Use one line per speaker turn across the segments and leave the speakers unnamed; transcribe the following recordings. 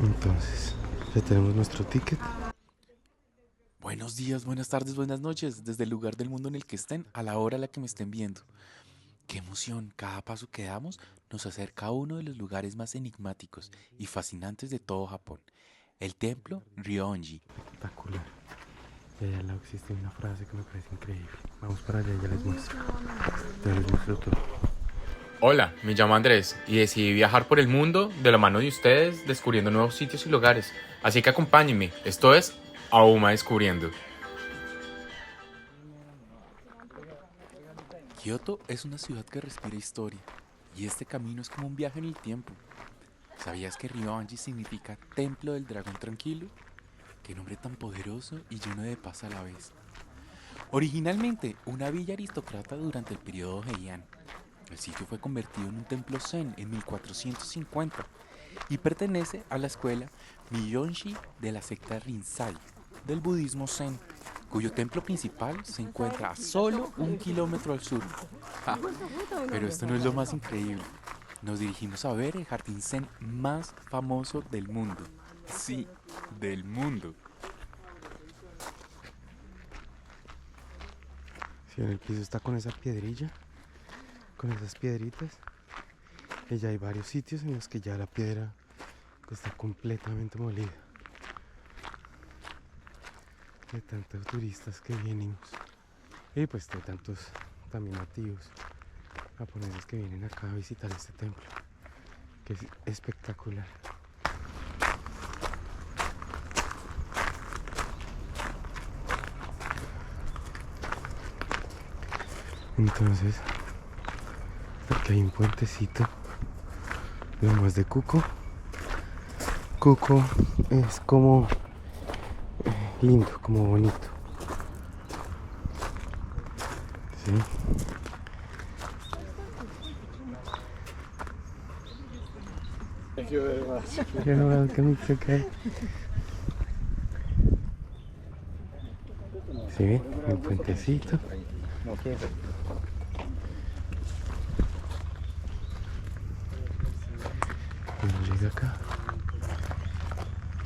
Entonces, ya tenemos nuestro ticket.
Buenos días, buenas tardes, buenas noches, desde el lugar del mundo en el que estén, a la hora a la que me estén viendo. Qué emoción, cada paso que damos nos acerca a uno de los lugares más enigmáticos y fascinantes de todo Japón, el templo Ryoonji.
Espectacular. Y allá al lado existe una frase que me parece increíble. Vamos para allá y ya les muestro. Ya les muestro todo.
Hola, me llamo Andrés y decidí viajar por el mundo de la mano de ustedes, descubriendo nuevos sitios y lugares. Así que acompáñenme, esto es Auma Descubriendo.
Kioto es una ciudad que respira historia, y este camino es como un viaje en el tiempo. ¿Sabías que Ryoanji significa Templo del Dragón Tranquilo? Qué nombre tan poderoso y lleno de paz a la vez. Originalmente una villa aristócrata durante el periodo Heian, el sitio fue convertido en un templo zen en 1450 y pertenece a la escuela Miyonshi de la secta Rinzai del budismo zen, cuyo templo principal se encuentra a solo 1 kilómetro al sur. Ja, pero esto no es lo más increíble. Nos dirigimos a ver el jardín zen más famoso del mundo. Sí, del mundo.
Si en el piso está con esa piedrilla, con esas piedritas, y ya hay varios sitios en los que ya la piedra está completamente molida. De tantos turistas que vienen y pues de tantos también nativos japoneses que vienen acá a visitar este templo, que es espectacular. Entonces, aquí hay un puentecito, más de Cuco. Cuco es como lindo, como bonito. ¿Sí?
Thank you very much.
You're welcome, it's okay. ¿Sí ven? El puentecito. Uno llega acá,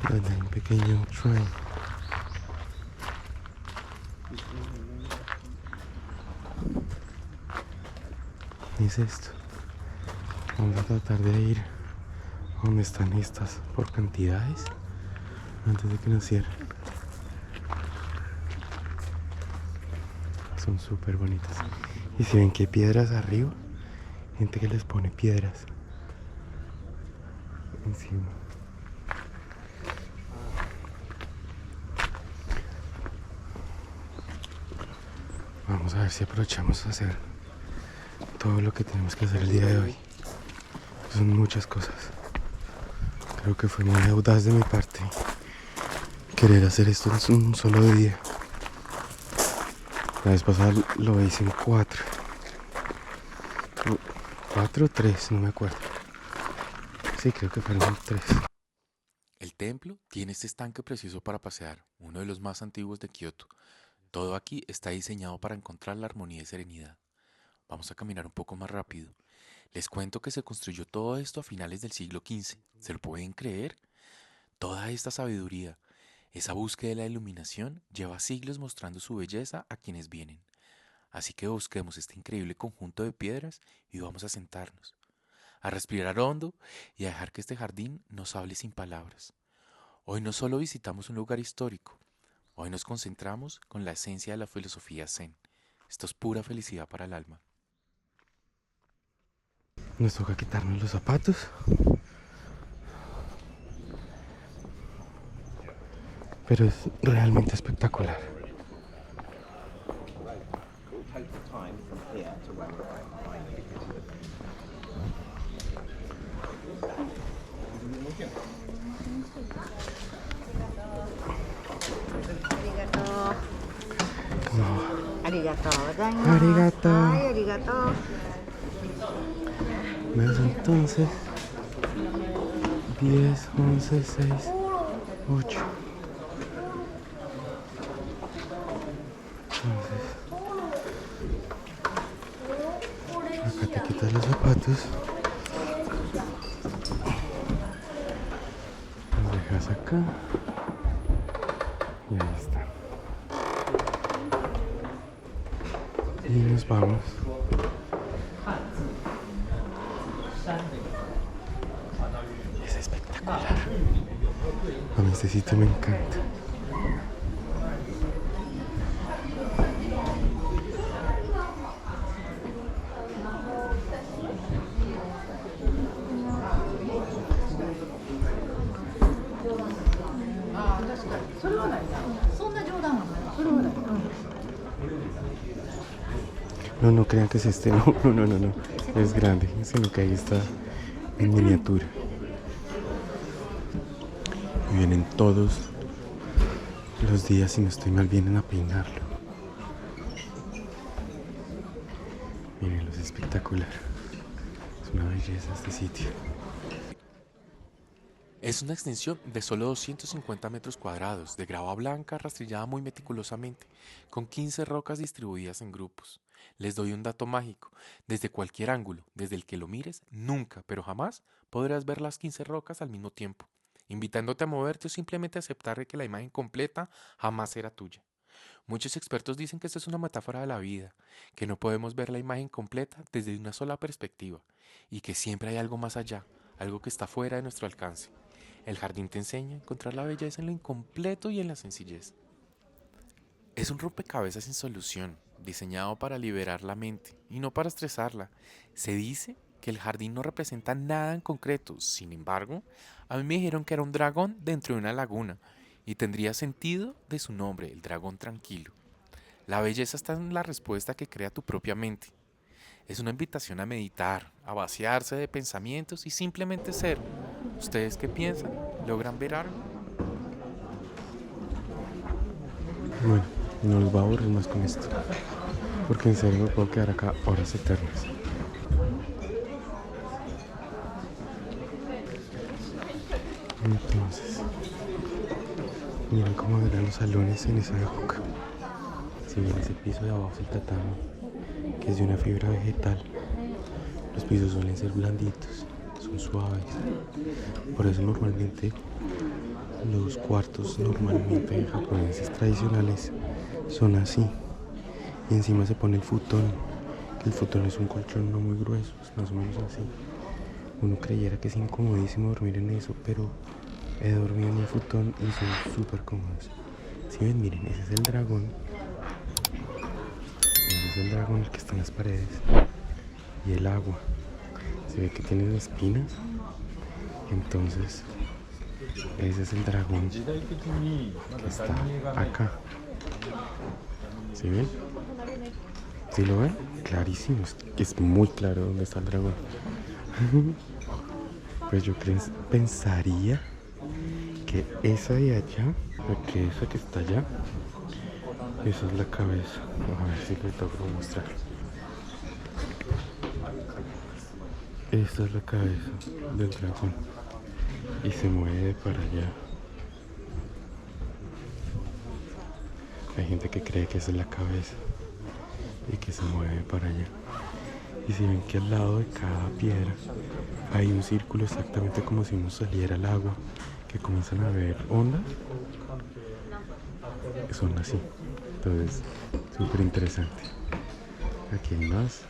donde hay un pequeño shrine. ¿Qué es esto? Vamos a tratar de ir a donde están estas por cantidades antes de que nos cierren. Son súper bonitas. Y si ven que hay piedras arriba, gente que les pone piedras encima. Vamos a ver si aprovechamos a hacer todo lo que tenemos que hacer el día de hoy. Son muchas cosas. Creo que fue muy audaz de mi parte querer hacer esto en un solo día. La vez pasada lo hice en 4. 4 o 3, no me acuerdo. Sí, creo que fueron 3.
El templo tiene este estanque precioso para pasear, uno de los más antiguos de Kioto. Todo aquí está diseñado para encontrar la armonía y serenidad. Vamos a caminar un poco más rápido. Les cuento que se construyó todo esto a finales del siglo XV. ¿Se lo pueden creer? Toda esta sabiduría, esa búsqueda de la iluminación, lleva siglos mostrando su belleza a quienes vienen. Así que busquemos este increíble conjunto de piedras y vamos a sentarnos, a respirar hondo y a dejar que este jardín nos hable sin palabras. Hoy no solo visitamos un lugar histórico, hoy nos concentramos con la esencia de la filosofía zen. Esto es pura felicidad para el alma.
Nos toca quitarnos los zapatos. Pero es realmente espectacular. Como,
ありがとうございます。
arigato.
はい、ありがとう。
Veas entonces 10, 11, 6, 8. Entonces, acá te quitas los zapatos. acá. Y ahí está. Y nos vamos. Es espectacular. A mí este sitio me encanta. No, no crean que es este, no, no, es grande, sino que ahí está en miniatura. Y vienen todos los días, si no estoy mal, vienen a peinarlo. Mírenlo, es espectacular. Es una belleza este sitio.
Es una extensión de solo 250 metros cuadrados, de grava blanca rastrillada muy meticulosamente, con 15 rocas distribuidas en grupos. Les doy un dato mágico: desde cualquier ángulo, desde el que lo mires, nunca, pero jamás, podrás ver las 15 rocas al mismo tiempo, invitándote a moverte o simplemente aceptar que la imagen completa jamás será tuya. Muchos expertos dicen que esto es una metáfora de la vida, que no podemos ver la imagen completa desde una sola perspectiva, y que siempre hay algo más allá, algo que está fuera de nuestro alcance. El jardín te enseña a encontrar la belleza en lo incompleto y en la sencillez. Es un rompecabezas sin solución, diseñado para liberar la mente y no para estresarla. Se dice que el jardín no representa nada en concreto. Sin embargo, a mí me dijeron que era un dragón dentro de una laguna y tendría sentido de su nombre, el dragón tranquilo. La belleza está en la respuesta que crea tu propia mente. Es una invitación a meditar, a vaciarse de pensamientos y simplemente ser. ¿Ustedes qué piensan? ¿Logran ver algo?
Bueno, no los voy a aburrir más con esto, porque en serio me puedo quedar acá horas eternas. Entonces, miren cómo eran los salones en esa época. Si bien ese piso de abajo es el tatami, que es de una fibra vegetal, los pisos suelen ser blanditos, son suaves. Por eso normalmente los cuartos normalmente japoneses tradicionales son así. Y encima se pone el futón. El futón es un colchón no muy grueso, es más o menos así. Uno creyera que es incomodísimo dormir en eso, pero he dormido en el futón y son súper cómodos. Si ven, miren, ese es el dragón. Ese es el dragón el que está en las paredes. Y el agua. Se ve que tiene espinas. Entonces, ese es el dragón que está acá. ¿Sí ven? ¿Sí lo ven? Clarísimo. Es muy claro dónde está el dragón. Pues yo pensaría que esa de allá, que esa que está allá, esa es la cabeza. A ver si le toco mostrar. Esta es la cabeza del dragón y se mueve para allá. Hay gente que cree que esa es la cabeza y que se mueve para allá. Y si ven que al lado de cada piedra hay un círculo exactamente como si uno saliera al agua, que comienzan a ver ondas, son así. Entonces, súper interesante. Aquí hay más.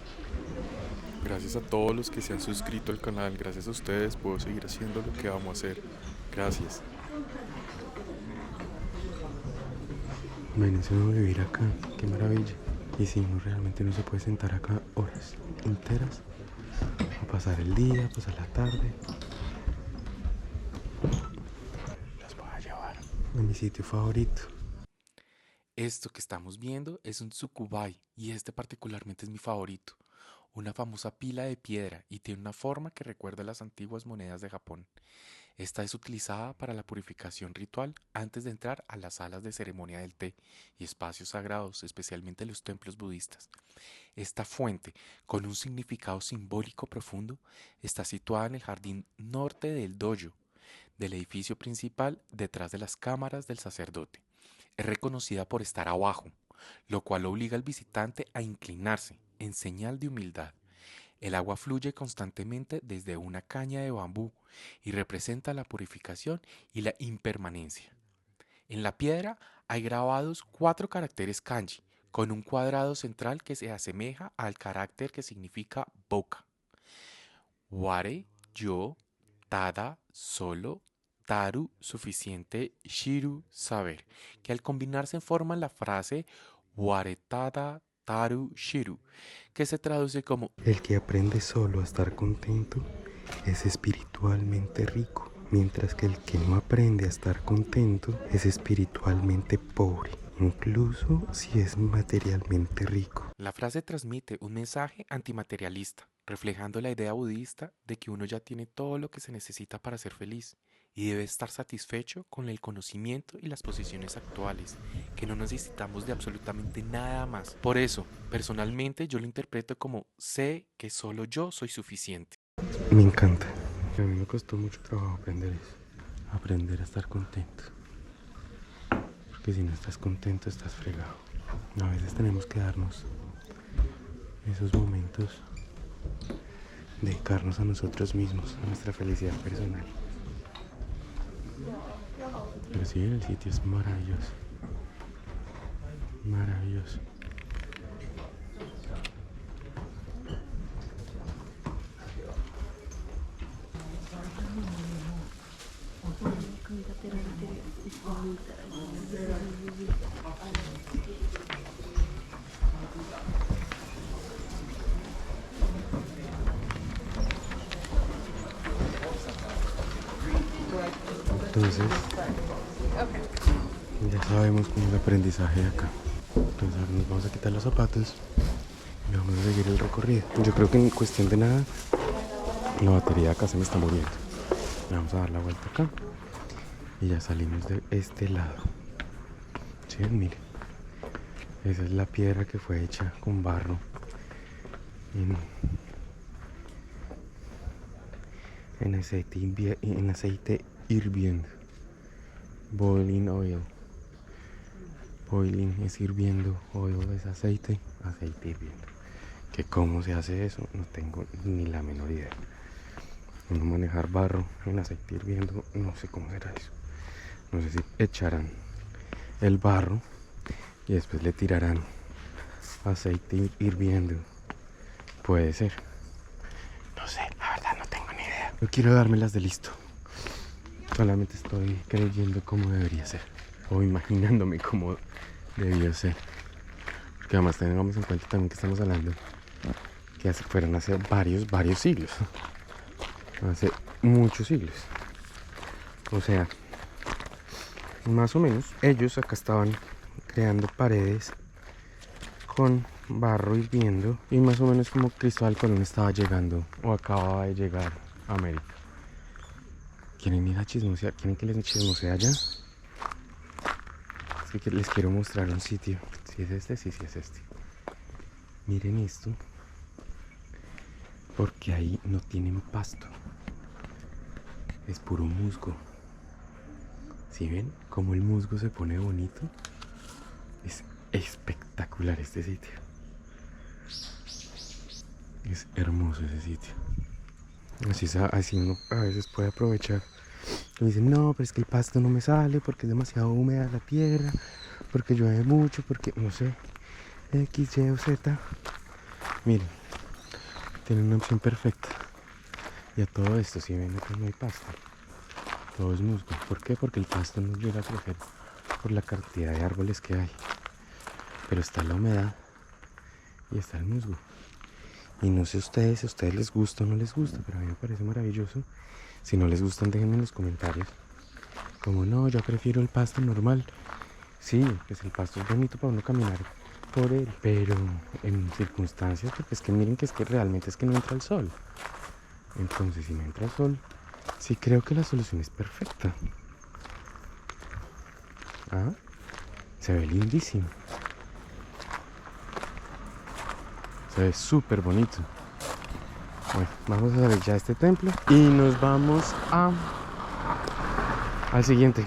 Gracias a todos los que se han suscrito al canal, gracias a ustedes puedo seguir haciendo lo que vamos a hacer. Gracias.
Imagínense uno vivir acá, qué maravilla. Y si uno realmente no se puede sentar acá horas enteras, a pasar el día, a pasar la tarde. Los voy a llevar a mi sitio favorito.
Esto que estamos viendo es un tsukubai y este particularmente es mi favorito. Una famosa pila de piedra y tiene una forma que recuerda a las antiguas monedas de Japón. Esta es utilizada para la purificación ritual antes de entrar a las salas de ceremonia del té y espacios sagrados, especialmente los templos budistas. Esta fuente, con un significado simbólico profundo, está situada en el jardín norte del dojo, del edificio principal detrás de las cámaras del sacerdote. Es reconocida por estar abajo, lo cual obliga al visitante a inclinarse en señal de humildad. El agua fluye constantemente desde una caña de bambú y representa la purificación y la impermanencia. En la piedra hay grabados 4 caracteres kanji, con un cuadrado central que se asemeja al carácter que significa boca. Ware, yo, tada, solo, taru, suficiente, shiru, saber, que al combinarse forman la frase ware tada taru shiru, que se traduce como
El que aprende solo a estar contento es espiritualmente rico, mientras que el que no aprende a estar contento es espiritualmente pobre, incluso si es materialmente rico.
La frase transmite un mensaje antimaterialista, reflejando la idea budista de que uno ya tiene todo lo que se necesita para ser feliz y debe estar satisfecho con el conocimiento y las posiciones actuales, que no necesitamos de absolutamente nada más. Por eso, personalmente yo lo interpreto como sé que solo yo soy suficiente.
Me encanta. A mí me costó mucho trabajo aprender eso, aprender a estar contento. Porque si no estás contento, estás fregado. A veces tenemos que darnos esos momentos, dedicarnos a nosotros mismos, a nuestra felicidad personal. Pero sí, el sitio es maravilloso. Maravilloso. Entonces, ya sabemos cómo es el aprendizaje de acá. Entonces ahora nos vamos a quitar los zapatos y vamos a seguir el recorrido. Yo creo que en cuestión de nada, la batería de acá se me está muriendo. Vamos a dar la vuelta acá y ya salimos de este lado. ¿Sí ven? Miren, esa es la piedra que fue hecha con barro en aceite hirviendo. Boiling oil. Boiling es hirviendo, oil es aceite hirviendo. Que cómo se hace eso, no tengo ni la menor idea. Uno manejar barro en aceite hirviendo, no sé cómo era eso. No sé si echarán el barro y después le tirarán aceite hirviendo. Puede ser. No sé, la verdad no tengo ni idea. No quiero dármelas de listo. Solamente estoy creyendo cómo debería ser. O imaginándome cómo debió ser. Porque además tengamos en cuenta también que estamos hablando que fueron hace varios siglos. Hace muchos siglos. O sea, más o menos, ellos acá estaban creando paredes con barro hirviendo. Y más o menos como Cristóbal Colón estaba llegando o acababa de llegar a América. ¿Quieren ir a chismosear? ¿Quieren que les chismosee allá? Es que les quiero mostrar un sitio. ¿Sí es este? Sí, sí es este. Miren esto. Porque ahí no tienen pasto. Es puro musgo. ¿Sí ven? Como el musgo se pone bonito. Es espectacular este sitio. Es hermoso ese sitio. Así uno a veces puede aprovechar. Y dicen, no, pero es que el pasto no me sale porque es demasiado húmeda la tierra, porque llueve mucho, porque no sé, X, Y o Z. Miren, tienen una opción perfecta. Y a todo esto, si ven, acá no hay pasto. Todo es musgo. ¿Por qué? Porque el pasto no llega a crecer por la cantidad de árboles que hay. Pero está la humedad y está el musgo. Y no sé ustedes, si a ustedes les gusta o no les gusta, pero a mí me parece maravilloso. Si no les gustan, déjenme en los comentarios. Como no, yo prefiero el pasto normal. Sí, pues el pasto es bonito para uno caminar por él, pero en circunstancias, porque es que miren que es que realmente es que no entra el sol. Entonces, si no entra el sol, sí creo que la solución es perfecta. ¿Ah? Se ve lindísimo. Se ve súper bonito. Bueno, vamos a salir ya de este templo y nos vamos al siguiente.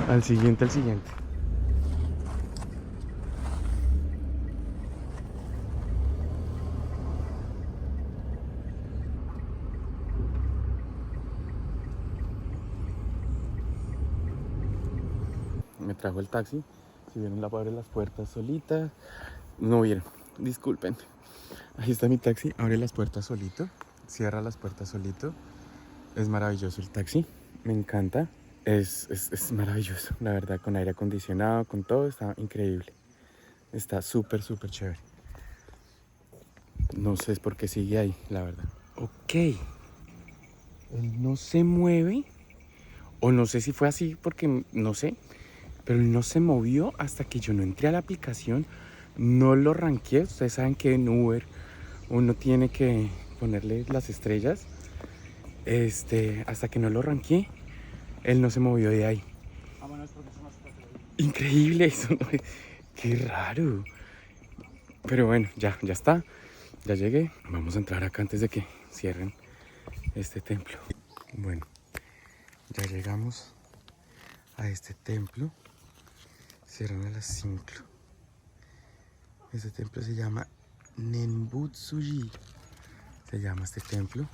al siguiente. me trajo el taxi. Si vieron, la abre las puertas solita. No vieron, disculpen. Ahí está mi taxi, abre las puertas solito, cierra las puertas solito. Es maravilloso el taxi, me encanta. Es maravilloso, la verdad, con aire acondicionado, con todo, está increíble. Está súper, súper chévere. No sé por qué sigue ahí, la verdad. Ok. Él no se mueve, o no sé si fue así, porque no sé, pero él no se movió hasta que yo no entré a la aplicación, no lo ranqueé. Ustedes saben que en Uber uno tiene que ponerle las estrellas. Hasta que no lo ranqueé, él no se movió de ahí. Increíble eso, ¿no? Qué raro. Pero bueno, ya está. Ya llegué. Vamos a entrar acá antes de que cierren este templo. Bueno, ya llegamos a este templo. Cierran a las 5. Este templo se llama Nenbutsuji. Se llama este templo.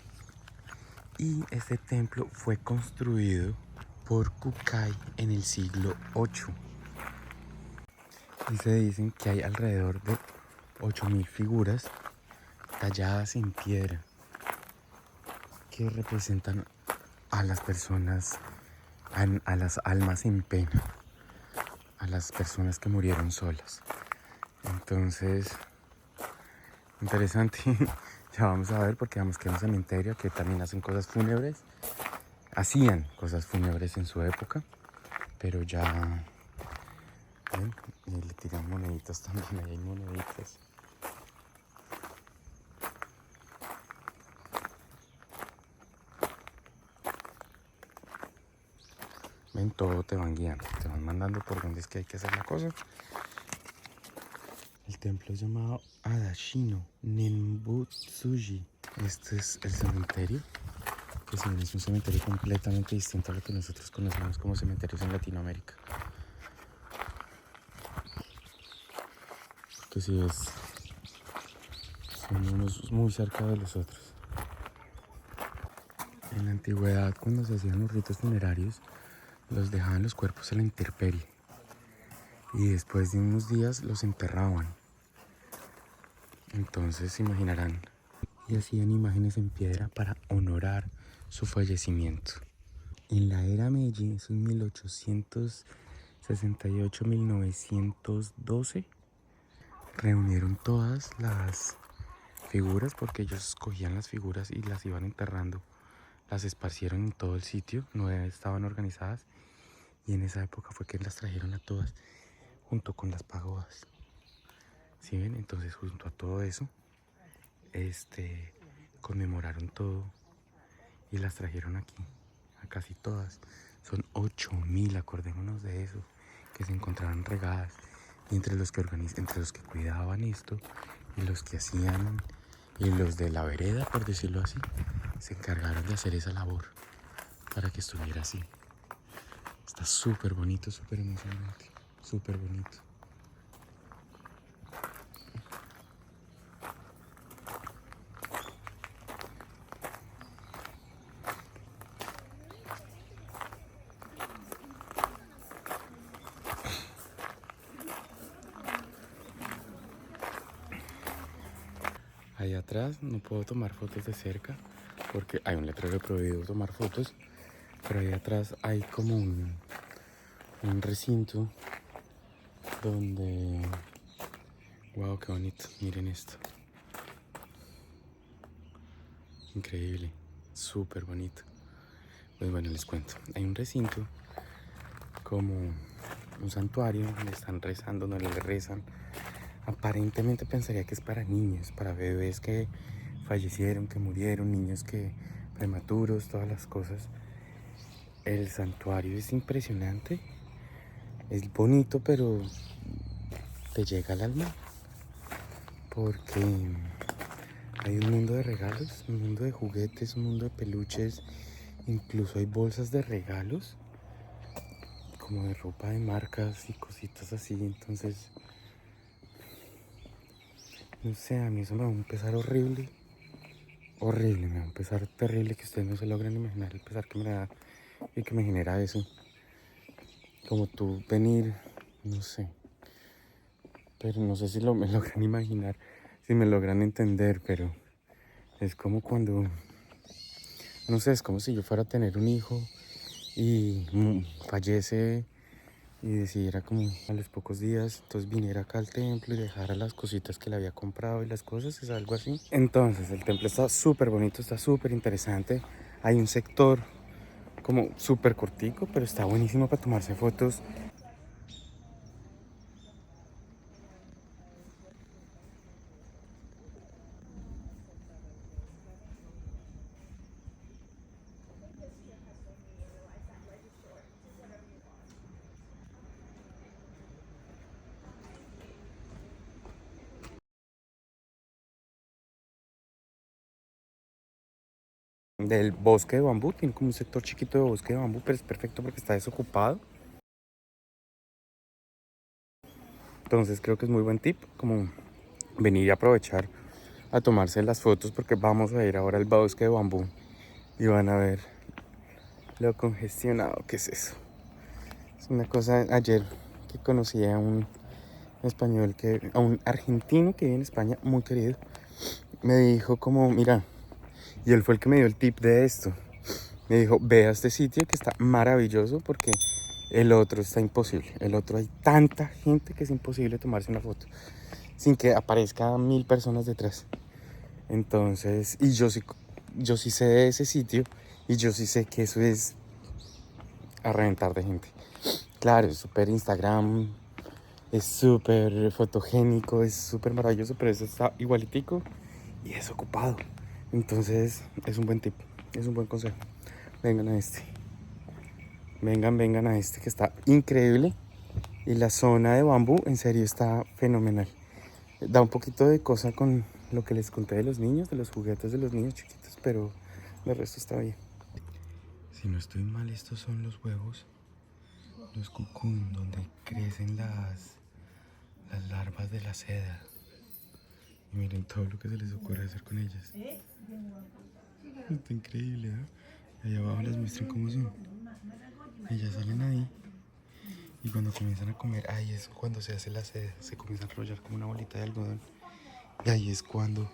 Y este templo fue construido por Kukai en el siglo VIII. Y se dicen que hay alrededor de 8000 figuras talladas en piedra que representan a las personas, a las almas en pena, a las personas que murieron solas. Entonces, interesante. Ya vamos a ver, porque vamos que es un cementerio que también hacen cosas fúnebres. Hacían cosas fúnebres en su época, pero ya... ¿ven? Y le tiran moneditas también, ahí hay moneditas. Ven, todo te van guiando, te van mandando por dónde es que hay que hacer la cosa. El templo es llamado Adashino Nenbutsuji. Este es el cementerio, que si bien es un cementerio completamente distinto a lo que nosotros conocemos como cementerios en Latinoamérica. Que si ves, son unos muy cerca de los otros. En la antigüedad, cuando se hacían los ritos funerarios, los dejaban los cuerpos a la intemperie y después de unos días los enterraban. Entonces se imaginarán, y hacían imágenes en piedra para honorar su fallecimiento. En la era Meiji, eso es 1868-1912, reunieron todas las figuras, porque ellos cogían las figuras y las iban enterrando, las esparcieron en todo el sitio, no estaban organizadas, y en esa época fue que las trajeron a todas junto con las pagodas. ¿Sí ven? Entonces, junto a todo eso, conmemoraron todo y las trajeron aquí, a casi todas. Son 8000, acordémonos de eso, que se encontraron regadas. Y entre los que cuidaban esto, y los que hacían, y los de la vereda, por decirlo así, se encargaron de hacer esa labor para que estuviera así. Está súper bonito, súper emocionante, súper bonito. Ahí atrás no puedo tomar fotos de cerca porque hay un letrero prohibido tomar fotos, pero ahí atrás hay como un recinto donde... Wow, qué bonito, miren esto. Increíble, súper bonito. Pues bueno, les cuento. Hay un recinto como un santuario donde están rezando, donde le rezan. Aparentemente pensaría que es para niños, para bebés que fallecieron, que murieron, niños que prematuros, todas las cosas. El santuario es impresionante, es bonito, pero te llega al alma porque hay un mundo de regalos, un mundo de juguetes, un mundo de peluches, incluso hay bolsas de regalos como de ropa de marcas y cositas así. Entonces, no sé, a mí eso me va a empezar horrible, me va a empezar terrible, que ustedes no se logran imaginar el pesar que me da y que me genera eso. como tú venir, no sé, pero no sé si me logran imaginar, si me logran entender, pero es como cuando, no sé, es como si yo fuera a tener un hijo y fallece y decidiera como a los pocos días, entonces viniera acá al templo y dejara las cositas que le había comprado y las cosas, es algo así. Entonces el templo está súper bonito, está súper interesante, hay un sector como súper cortico, pero está buenísimo para tomarse fotos. Del bosque de bambú, tiene como un sector chiquito de bosque de bambú, pero es perfecto porque está desocupado. Entonces creo que es muy buen tip, como venir y aprovechar a tomarse las fotos porque vamos a ir ahora al bosque de bambú y van a ver lo congestionado que es eso. Es una cosa, ayer que conocí a un español, a un argentino que vive en España, muy querido, me dijo como, mira, y él fue el que me dio el tip de esto. Me dijo, ve a este sitio que está maravilloso porque el otro está imposible. El otro hay tanta gente que es imposible tomarse una foto sin que aparezca 1000 personas detrás. Entonces, y yo sí sé de ese sitio y yo sí sé que eso es a reventar de gente. Claro, es súper Instagram, es súper fotogénico, es súper maravilloso, pero eso está igualitico y es ocupado. Entonces, es un buen tip, es un buen consejo. Vengan a este. Vengan a este que está increíble. Y la zona de bambú en serio está fenomenal. Da un poquito de cosa con lo que les conté de los niños, de los juguetes de los niños chiquitos, pero el resto está bien. Si no estoy mal, estos son los huevos, los cocoon, donde crecen las larvas de la seda. Y miren todo lo que se les ocurre hacer con ellas. Está increíble, ¿eh? Ahí abajo les muestran cómo son. Ellas salen ahí y cuando comienzan a comer, ahí es cuando se hace la seda, se comienza a enrollar como una bolita de algodón. Y ahí es cuando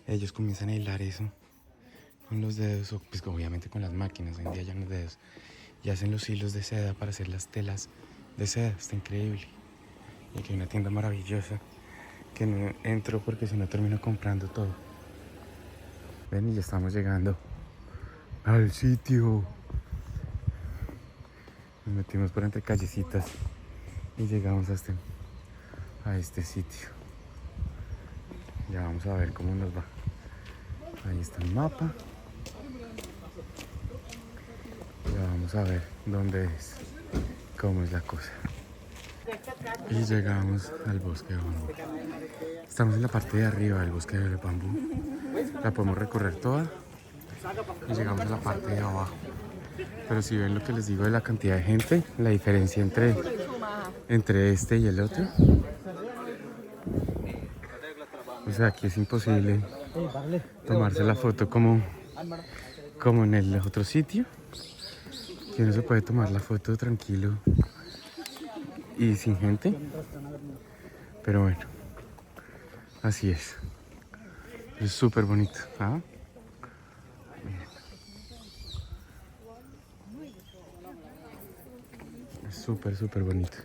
ellos comienzan a hilar eso con los dedos, o pues obviamente con las máquinas, hoy en día ya no dedos. Y hacen los hilos de seda para hacer las telas de seda, está increíble. Y aquí hay una tienda maravillosa que no entro porque si no termino comprando todo. Ven, y ya estamos llegando al sitio. Nos metimos por entre callecitas y llegamos a este sitio. Ya vamos a ver cómo nos va. Ahí está el mapa. Ya vamos a ver dónde es, cómo es la cosa. Y llegamos al bosque de bambú. Estamos en la parte de arriba del bosque de bambú. La podemos recorrer toda y llegamos a la parte de abajo. Pero si ven lo que les digo de la cantidad de gente, la diferencia entre este y el otro. O sea, aquí es imposible tomarse la foto como en el otro sitio. Aquí no se puede tomar la foto tranquilo y sin gente. Pero bueno, así es. Es súper bonito, ¿ah? Es súper bonito.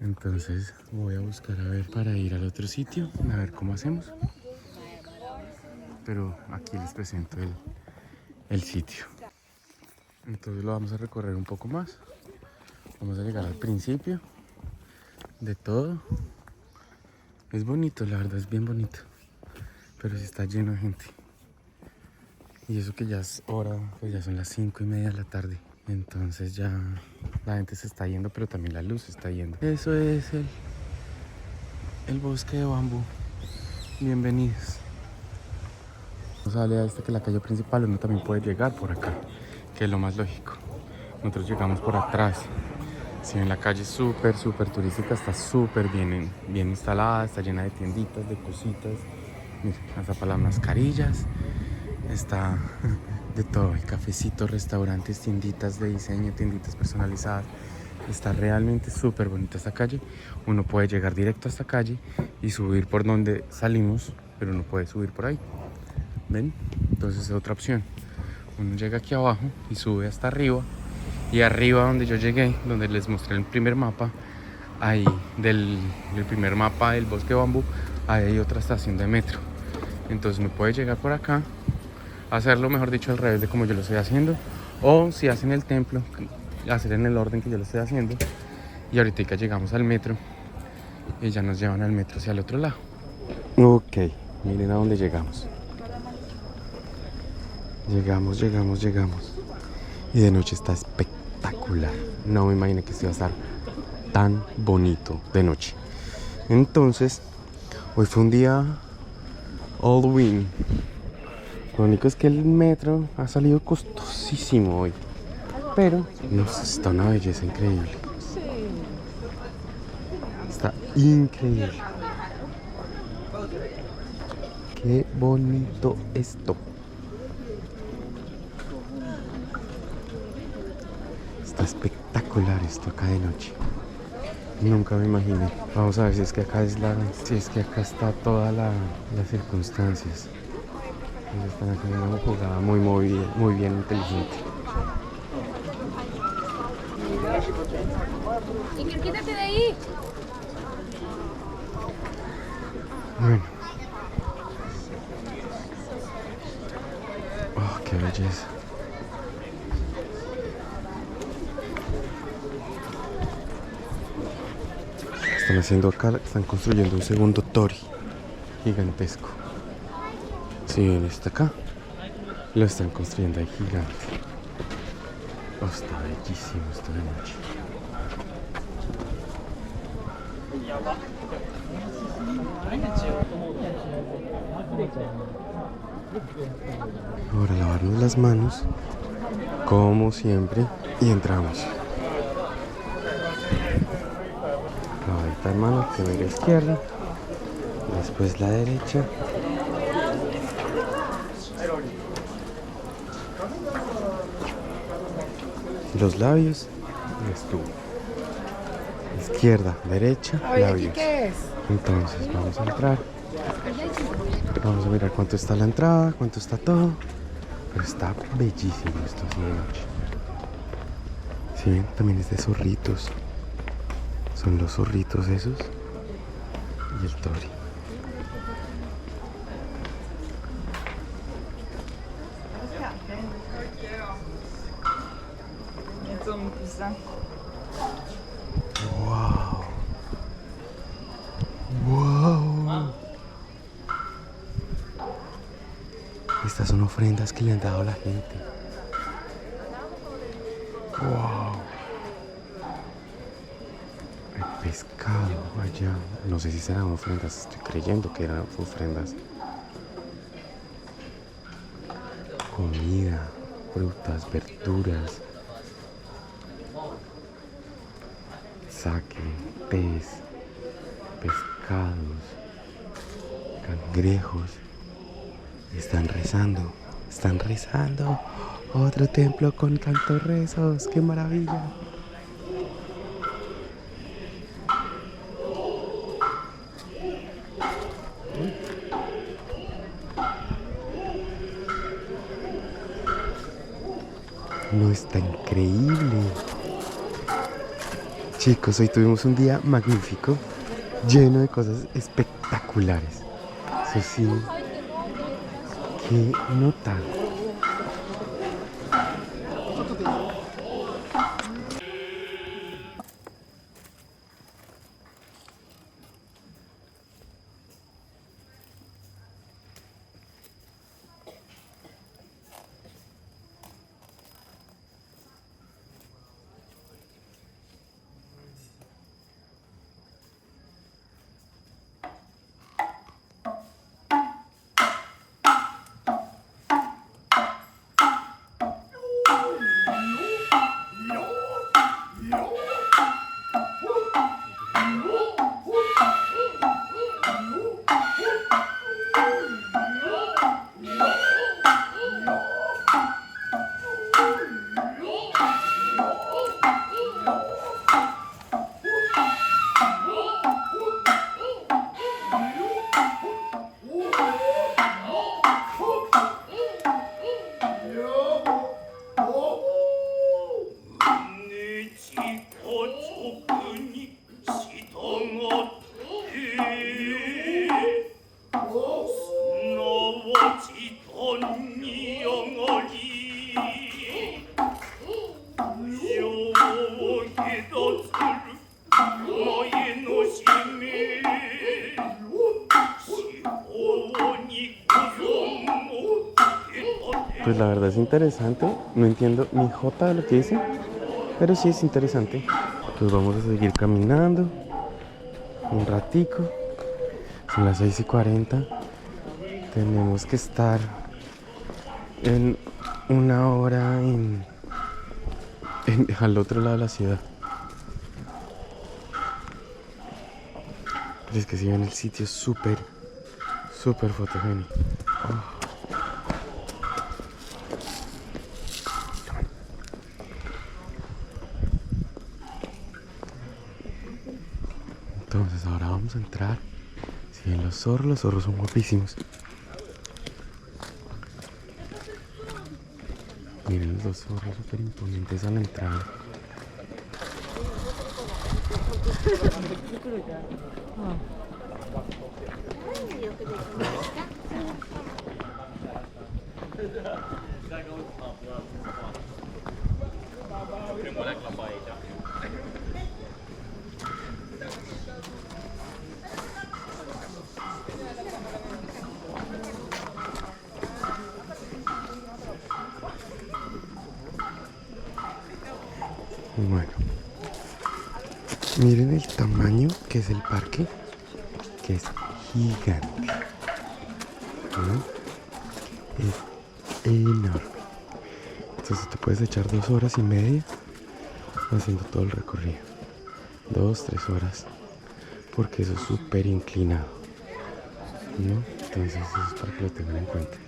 Entonces voy a buscar a ver para ir al otro sitio, a ver cómo hacemos. Pero aquí les presento el sitio. Entonces lo vamos a recorrer un poco más. Vamos a llegar al principio de todo. Es bonito, la verdad es bien bonito. Pero sí está lleno de gente. Y eso que ya es hora, pues ya son las 5:30 de la tarde. Entonces ya la gente se está yendo, pero también la luz se está yendo. Eso es el bosque de bambú. Bienvenidos. No sale a que la calle principal, uno también puede llegar por acá, que es lo más lógico. Nosotros llegamos por atrás. Si ven, la calle es súper turística, está súper bien instalada, está llena de tienditas, de cositas. Miren, hasta para las mascarillas. Está de todo. Hay cafecitos, restaurantes, tienditas de diseño, tienditas personalizadas. Está realmente súper bonita esta calle. Uno puede llegar directo a esta calle y subir por donde salimos, pero no puede subir por ahí. ¿Ven? Entonces es otra opción. Uno llega aquí abajo y sube hasta arriba. Y arriba donde yo llegué, donde les mostré el primer mapa, ahí del primer mapa del bosque de bambú, ahí hay otra estación de metro. Entonces me puede llegar por acá, hacerlo mejor dicho al revés de como yo lo estoy haciendo, o si hacen el templo, hacer en el orden que yo lo estoy haciendo. Y ahorita llegamos al metro y ya nos llevan al metro hacia el otro lado. Ok, miren a dónde llegamos. Llegamos. Y de noche está espectacular. No me imaginé que esto iba a estar tan bonito de noche. Entonces, hoy fue un día all win. Lo único es que el metro ha salido costosísimo hoy. Pero está una belleza increíble. Está increíble. Qué bonito esto. Está espectacular esto acá de noche. Nunca me imaginé. Vamos a ver si es que acá está todas las circunstancias. Ellos están haciendo una jugada muy movida, muy bien inteligente.
Y quítate de ahí.
Bueno. Oh, qué belleza. Están haciendo acá, están construyendo un segundo tori gigantesco. Si ven, está acá, lo están construyendo ahí gigante. Oh, está bellísimo esto de noche. Ahora lavarnos las manos, como siempre, y entramos. Lavadita de manos, primero izquierda, después la derecha. Los labios, estuvo. Izquierda, derecha, labios.
¿Qué es?
Entonces vamos a entrar. Vamos a mirar cuánto está la entrada, cuánto está todo. Pero está bellísimo esto así de noche. Si ven, también es de zorritos. Son los zorritos esos. Y el tori. Wow. Wow. Estas son ofrendas que le han dado a la gente. Wow. Hay pescado allá. No sé si serán ofrendas. Estoy creyendo que eran ofrendas. Comida, frutas, verduras. Saque, pez, pescados, cangrejos. Están rezando. Otro templo con tantos rezos. ¡Qué maravilla! No, está increíble. Chicos, hoy tuvimos un día magnífico, lleno de cosas espectaculares. Eso sí, qué nota. Pues la verdad es interesante. No entiendo ni jota de lo que dice, pero sí es interesante. Pues vamos a seguir caminando un ratico. Son las 6:40. Tenemos que estar en una hora al otro lado de la ciudad. Pero es que si ven, el sitio es súper fotogénico. Entonces ahora vamos a entrar. Si ven los zorros son guapísimos. Miren los dos zorros súper imponentes a la entrada. Bueno, miren el tamaño que es el parque, que es gigante, ¿no? Es enorme. Entonces te puedes echar 2 horas y media haciendo todo el recorrido. 2, 3 horas, porque eso es súper inclinado, ¿no? Entonces eso es para que lo tengan en cuenta.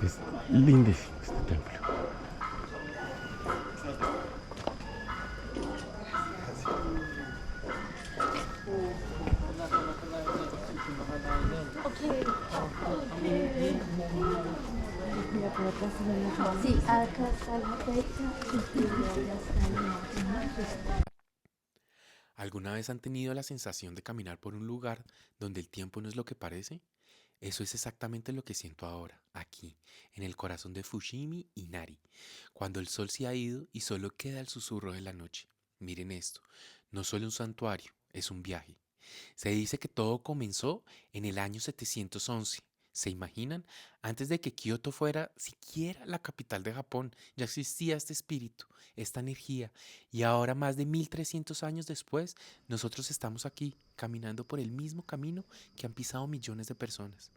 Es lindísimo este templo.
Sí, acá está la fecha y ya está.
¿Alguna vez han tenido la sensación de caminar por un lugar donde el tiempo no es lo que parece? Eso es exactamente lo que siento ahora, aquí, en el corazón de Fushimi Inari, cuando el sol se ha ido y solo queda el susurro de la noche. Miren esto, no solo un santuario, es un viaje. Se dice que todo comenzó en el año 711. ¿Se imaginan? Antes de que Kioto fuera siquiera la capital de Japón, ya existía este espíritu, esta energía, y ahora más de 1300 años después, nosotros estamos aquí, caminando por el mismo camino que han pisado millones de personas.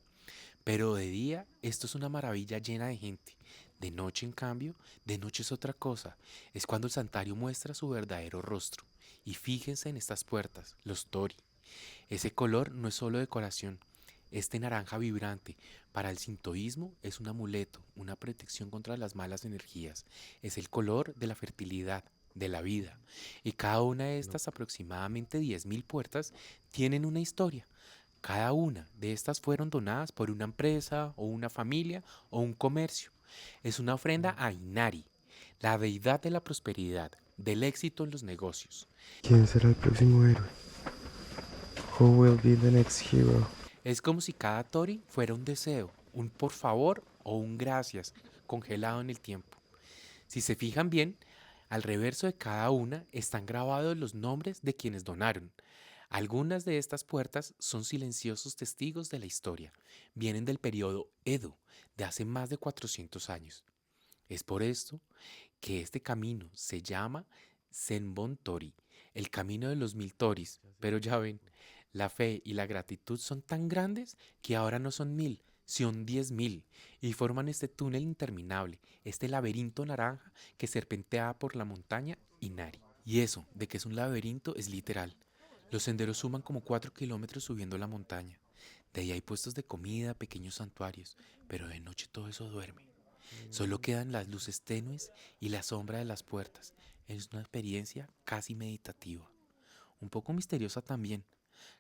Pero de día esto es una maravilla llena de gente. De noche, en cambio, de noche es otra cosa. Es cuando el santuario muestra su verdadero rostro. Y fíjense en estas puertas, los tori. Ese color no es solo decoración. Este naranja vibrante para el sintoísmo es un amuleto, una protección contra las malas energías. Es el color de la fertilidad, de la vida. Y cada una de estas aproximadamente 10.000 puertas tienen una historia. Cada una de estas fueron donadas por una empresa o una familia o un comercio. Es una ofrenda a Inari, la deidad de la prosperidad, del éxito en los negocios.
¿Quién será el próximo héroe? Who will be the next hero?
Es como si cada tori fuera un deseo, un por favor o un gracias, congelado en el tiempo. Si se fijan bien, al reverso de cada una están grabados los nombres de quienes donaron. Algunas de estas puertas son silenciosos testigos de la historia. Vienen del periodo Edo, de hace más de 400 años. Es por esto que este camino se llama Senbon Tori, el camino de los 1000 toris. Pero ya ven, la fe y la gratitud son tan grandes que ahora no son 1000, son 10.000 y forman este túnel interminable, este laberinto naranja que serpentea por la montaña Inari. Y eso de que es un laberinto es literal. Los senderos suman como 4 kilómetros subiendo la montaña. De ahí hay puestos de comida, pequeños santuarios, pero de noche todo eso duerme. Solo quedan las luces tenues y la sombra de las puertas. Es una experiencia casi meditativa. Un poco misteriosa también.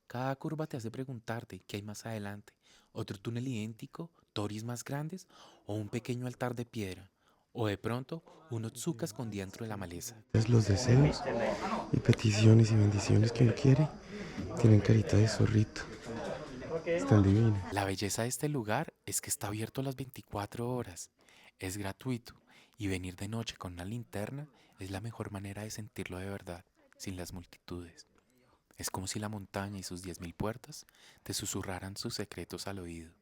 Cada curva te hace preguntarte qué hay más adelante. Otro túnel idéntico, toris más grandes o un pequeño altar de piedra. O de pronto, un otsuka escondido dentro de la maleza.
Los deseos y peticiones y bendiciones que uno quiere tienen carita de zorrito. Están divinas.
La belleza de este lugar es que está abierto las 24 horas, es gratuito y venir de noche con una linterna es la mejor manera de sentirlo de verdad, sin las multitudes. Es como si la montaña y sus 10.000 puertas te susurraran sus secretos al oído.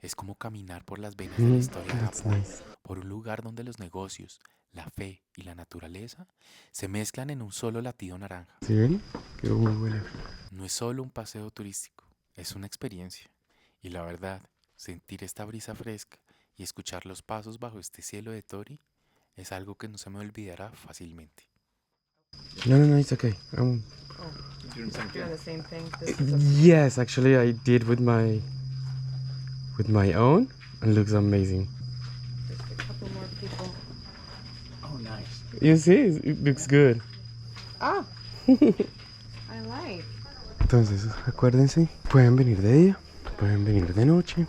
Es como caminar por las venas de la historia de
That's
Japón,
nice.
por un lugar donde los negocios, la fe y la naturaleza se mezclan en un solo latido naranja.
¿Sí ven? Quedó muy buena.
No es solo un paseo turístico, es una experiencia. Y la verdad, sentir esta brisa fresca y escuchar los pasos bajo este cielo de Tori es algo que no se me olvidará fácilmente.
No, it's okay.
Doing the same thing.
Yes, actually I did with my own and looks amazing.
A couple more people. Oh, nice.
You see, it looks good.
Oh, I like.
Entonces, acuérdense, pueden venir de día, pueden venir de noche,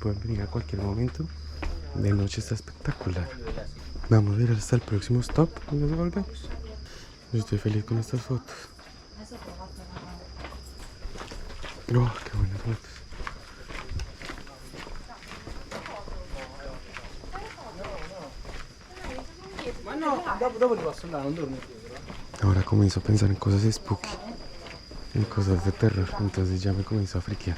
pueden venir a cualquier momento. De noche está espectacular. Vamos a ir hasta el próximo stop y nos volvemos. Yo estoy feliz con estas fotos. Oh, qué buenas fotos. Ahora comienzo a pensar en cosas spooky, en cosas de terror, entonces ya me comienzo a friquear.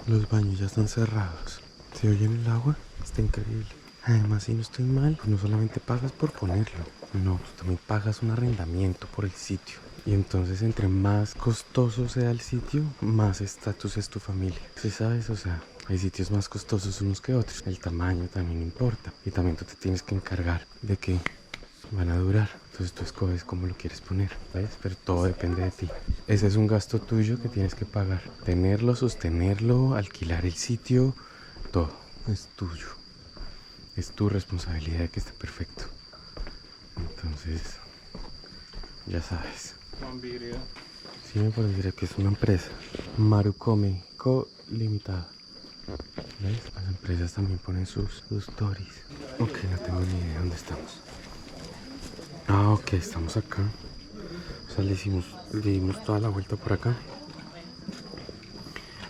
Los baños ya están cerrados. ¿Se oye en el agua? Está increíble. Además, si no estoy mal, no solamente pagas por ponerlo, no, tú también pagas un arrendamiento por el sitio. Y entonces, entre más costoso sea el sitio, más estatus es tu familia. ¿Sí sabes? O sea, hay sitios más costosos unos que otros. El tamaño también importa. Y también tú te tienes que encargar de que van a durar. Entonces tú escoges cómo lo quieres poner, ¿ves? Pero todo depende de ti. Ese es un gasto tuyo que tienes que pagar. Tenerlo, sostenerlo, alquilar el sitio, todo es tuyo. Es tu responsabilidad de que esté perfecto. Entonces, ya sabes. Sí, me parece que es una empresa. Marukome Co. Limitada. ¿Ves? Las empresas también ponen sus stories. Ok, no tengo ni idea de dónde estamos. Ah, ok, estamos acá. O sea, le dimos toda la vuelta por acá.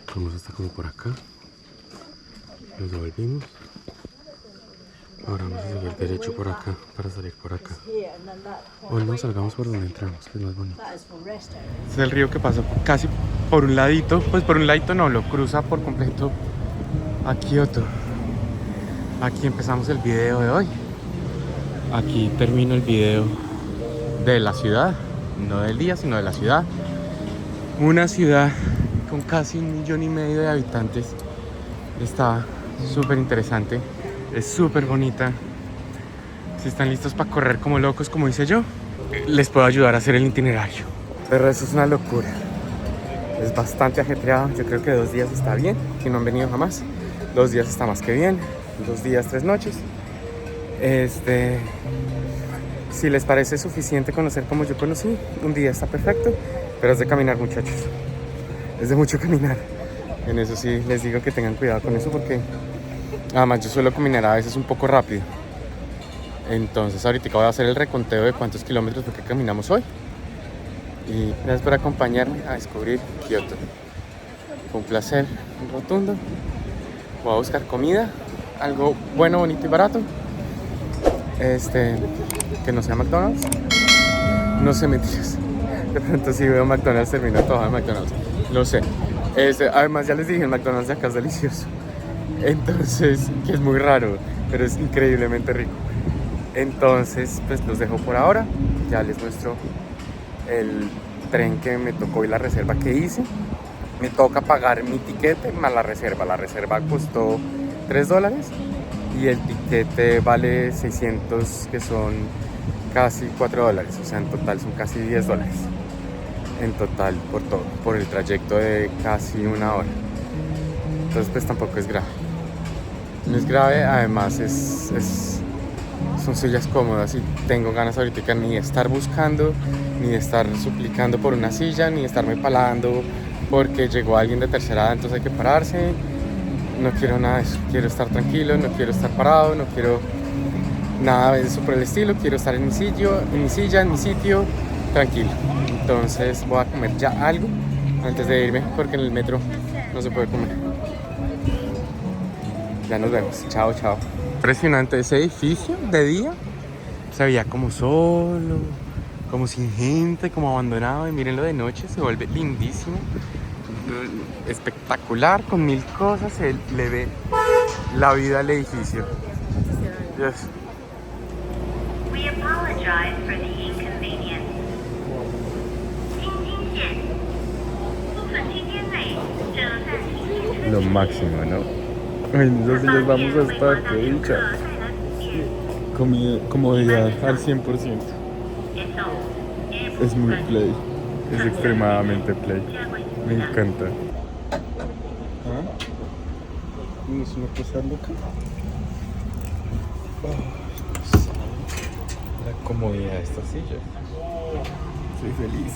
Fuimos hasta como por acá. Nos devolvimos. Ahora vamos a seguir derecho por acá para salir por acá. O no, salgamos por donde entramos, que es más bonito. Este es el río que pasa casi por un ladito. Pues por un ladito no, lo cruza por completo a Kioto. Aquí empezamos el video de hoy. Aquí termino el video de la ciudad. No del día, sino de la ciudad. Una ciudad con casi 1,5 millones de habitantes. Está súper interesante. Es súper bonita. Si están listos para correr como locos, como hice yo, les puedo ayudar a hacer el itinerario. Pero eso es una locura. Es bastante ajetreado. Yo creo que 2 días está bien. Si no han venido jamás, 2 días está más que bien. 2 días, 3 noches. Si les parece suficiente conocer como yo conocí, un día está perfecto. Pero es de caminar, muchachos. Es de mucho caminar. En eso sí les digo que tengan cuidado con eso porque además yo suelo caminar a veces un poco rápido. Entonces ahorita voy a hacer el reconteo de cuántos kilómetros fue que caminamos hoy. Y gracias por acompañarme a descubrir Kioto. Fue un placer rotundo. Voy a buscar comida, algo bueno, bonito y barato. Que no sea McDonald's. No sé, mentiras. De pronto si veo McDonald's termino todo en McDonald's. No sé. Además ya les dije, el McDonald's de acá es delicioso. Entonces, que es muy raro, pero es increíblemente rico. Entonces, pues los dejo por ahora. Ya les muestro el tren que me tocó y la reserva que hice. Me toca pagar mi tiquete más la reserva. La reserva costó $3 y el tiquete vale 600, que son casi $4. O sea, en total son casi $10. En total por todo, por el trayecto de casi 1 hora. Entonces pues tampoco es grave. No es grave, además son sillas cómodas y tengo ganas ahorita ni de estar buscando, ni de estar suplicando por una silla, ni de estarme palando porque llegó alguien de tercera edad, entonces hay que pararse. no quiero nada de eso. Quiero estar tranquilo, no quiero estar parado, no quiero nada de eso por el estilo. Quiero estar en mi silla, en mi sitio, tranquilo. Entonces voy a comer ya algo antes de irme porque en el metro no se puede comer. Ya nos vemos. Chao, chao. Impresionante ese edificio de día. Se veía como solo, como sin gente, como abandonado. Y mírenlo de noche, se vuelve lindísimo. Espectacular, con 1000 cosas. Se le ve la vida al edificio. Yes.
We apologize for the inconvenience. 京津线部分今天内正在进行
Lo máximo, ¿no? Ay, no sé si les vamos a estar, qué dicha. Comodidad al 100%. Es muy play. Es extremadamente play. Me encanta. ¿Ah? ¿No es una cosa loca? La comodidad de esta silla. Soy feliz.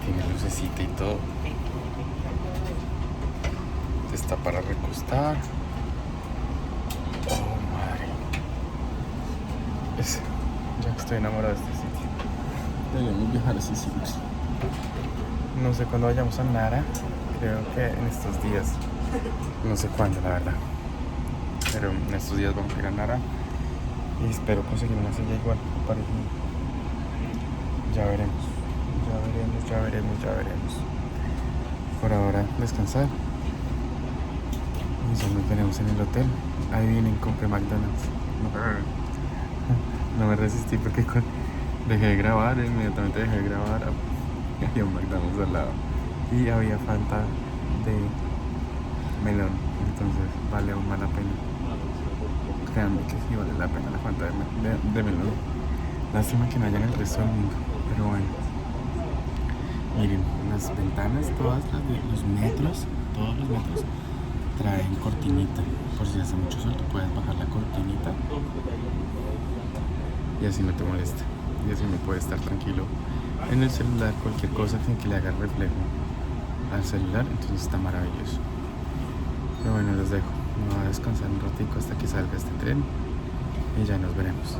Tiene lucecita y todo. Está para recostar. Oh, madre. Ya estoy enamorado de este sitio. Deberíamos viajar así siempre. No sé cuándo vayamos a Nara. Creo que en estos días. No sé cuándo, la verdad. Pero en estos días vamos a ir a Nara. Y espero conseguir una silla igual para el mío. Ya veremos. Ya veremos. Por ahora, descansar. Y ya nos veremos en el hotel. Ahí vienen, compré McDonald's. No me resistí porque dejé de grabar, inmediatamente dejé de grabar. Había un McDonald's al lado. Y había Fanta de melón. Entonces vale aún más la pena. Créanme que sí vale la pena la Fanta de melón. Lástima que no haya en el resto del mundo. Pero bueno. Miren, las ventanas, todas las de los metros, todos los metros traen cortinita. Por si hace mucho sol, tú puedes bajar la cortinita y así no te molesta. Y así me puede estar tranquilo en el celular, cualquier cosa sin que le haga reflejo al celular. Entonces está maravilloso. Pero bueno, los dejo. Me voy a descansar un ratico hasta que salga este tren y ya nos veremos.